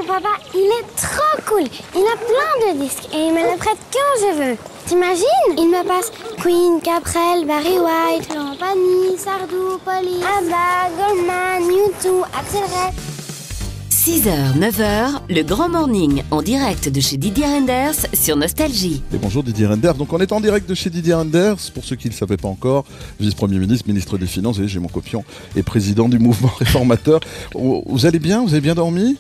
mon papa, il est trop cool. Il a plein de disques et il me les prête quand je veux. T'imagines? Il me passe Queen, Cabrel, Barry White, Laurent Pagny, Sardou, Police, ABBA, Goldman, U2, Axel Red. 6h, 9h, le Grand Morning en direct de chez Didier Renders sur Nostalgie. Et bonjour Didier Renders. Donc on est en direct de chez Didier Renders, pour ceux qui ne le savaient pas encore, vice-premier ministre, ministre des Finances, et j'ai mon copion, et président du mouvement réformateur. Vous allez bien? Vous avez bien dormi?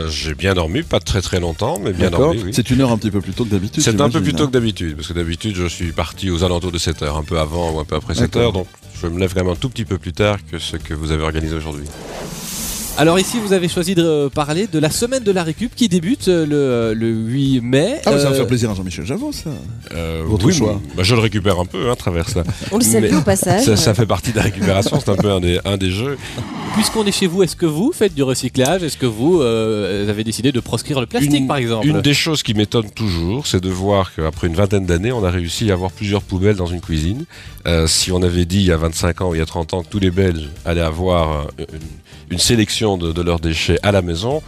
J'ai bien dormi, pas très très longtemps, mais bien dormi, oui. C'est une heure un petit peu plus tôt que d'habitude. C'est un peu plus tôt que d'habitude, parce que d'habitude je suis parti aux alentours de 7h, un peu avant ou un peu après 7h, donc je me lève quand même un tout petit peu plus tard que ce que vous avez organisé aujourd'hui. Alors ici, vous avez choisi de parler de la semaine de la récup qui débute le 8 mai. Ah, ça va faire plaisir à Jean-Michel Javot, ça. Votre oui, choix. Je le récupère un peu à travers ça. On le salue au passage. Ça fait partie de la récupération, c'est un peu un des jeux. Puisqu'on est chez vous, est-ce que vous faites du recyclage? Est-ce que vous avez décidé de proscrire le plastique, par exemple? Une des choses qui m'étonne toujours, c'est de voir qu'après une vingtaine d'années, on a réussi à avoir plusieurs poubelles dans une cuisine. Si on avait dit il y a 25 ans ou il y a 30 ans que tous les Belges allaient avoir une sélection de leurs déchets à la maison,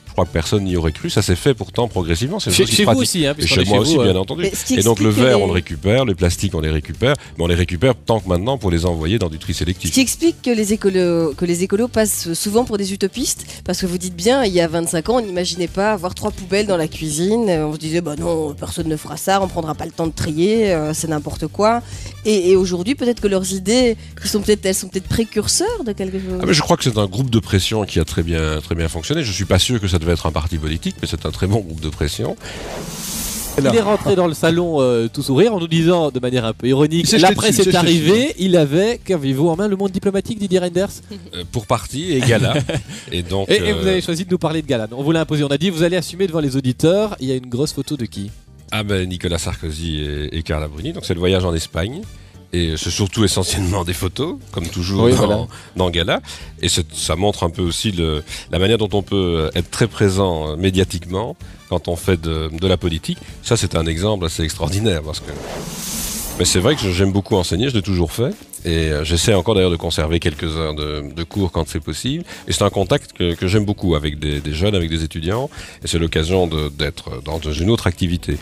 je crois que personne n'y aurait cru. Ça s'est fait pourtant progressivement. C'est chez vous aussi, hein, et chez moi aussi, bien entendu. Et donc le verre, on le récupère, le plastique, on les récupère, mais on les récupère tant que maintenant pour les envoyer dans du tri sélectif. Ce qui explique que les écolos passent souvent pour des utopistes, parce que vous dites bien, il y a 25 ans, on n'imaginait pas avoir 3 poubelles dans la cuisine. On se disait, bah non, personne ne fera ça, on prendra pas le temps de trier, c'est n'importe quoi. Et aujourd'hui, peut-être que leurs idées, elles sont peut-être précurseurs de quelque chose. Mais je crois que c'est un groupe de pression qui a très bien fonctionné. Je suis pas sûr que ça devait être un parti politique, mais c'est un très bon groupe de pression. Il est rentré dans le salon tout sourire en nous disant de manière un peu ironique, la presse est arrivée, il avait, qu'avez-vous en main, le monde diplomatique, Didier Renders? Pour partie, et gala. Et donc, et vous avez choisi de nous parler de gala. On vous l'a imposé, on a dit vous allez assumer devant les auditeurs. Il y a une grosse photo de qui? Ah ben Nicolas Sarkozy et Carla Bruni, donc c'est le voyage en Espagne. Et c'est surtout essentiellement des photos, comme toujours dans Gala. Et ça montre un peu aussi la manière dont on peut être très présent médiatiquement quand on fait de la politique. Ça, c'est un exemple assez extraordinaire. Mais c'est vrai que j'aime beaucoup enseigner, je l'ai toujours fait. Et j'essaie encore d'ailleurs de conserver quelques heures de cours quand c'est possible. Et c'est un contact que j'aime beaucoup avec des jeunes, avec des étudiants. Et c'est l'occasion d'être dans une autre activité.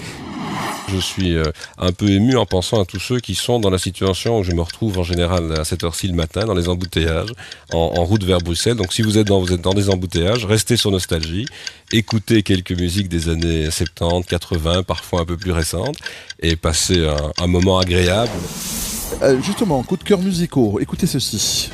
Je suis un peu ému en pensant à tous ceux qui sont dans la situation où je me retrouve en général à cette heure-ci le matin, dans les embouteillages, en route vers Bruxelles. Donc si vous êtes dans des embouteillages, restez sur Nostalgie, écoutez quelques musiques des années 70, 80, parfois un peu plus récentes, et passez un moment agréable. Justement, coup de cœur musicaux, écoutez ceci.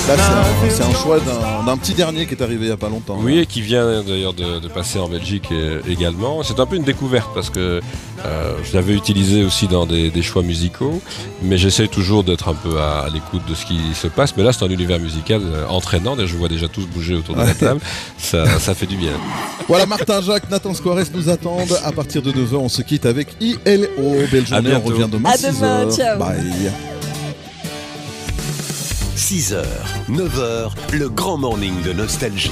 Là, c'est un choix d'un petit dernier qui est arrivé il n'y a pas longtemps. Oui, et qui vient d'ailleurs de passer en Belgique également. C'est un peu une découverte parce que je l'avais utilisé aussi dans des choix musicaux, mais j'essaie toujours d'être un peu à l'écoute de ce qui se passe. Mais là, c'est un univers musical entraînant. Je vois déjà tous bouger autour de la table. Ça fait du bien. Voilà, Martin Jacques, Nathan Squares nous attendent. À partir de 9h, on se quitte avec ILO. Belle journée, on revient demain. À demain, ciao. Bye. 6h, 9h, le grand morning de Nostalgie.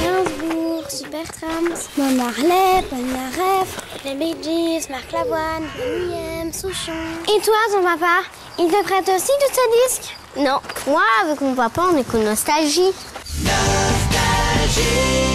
Gainsbourg, Supertramp, Bob Marley, Polnareff, les Bee Gees, Marc Lavoine, M.I.M, Souchon. Et toi, ton papa, il te prête aussi tous ces disques? Non, moi, avec mon papa, on écoute Nostalgie. Nostalgie.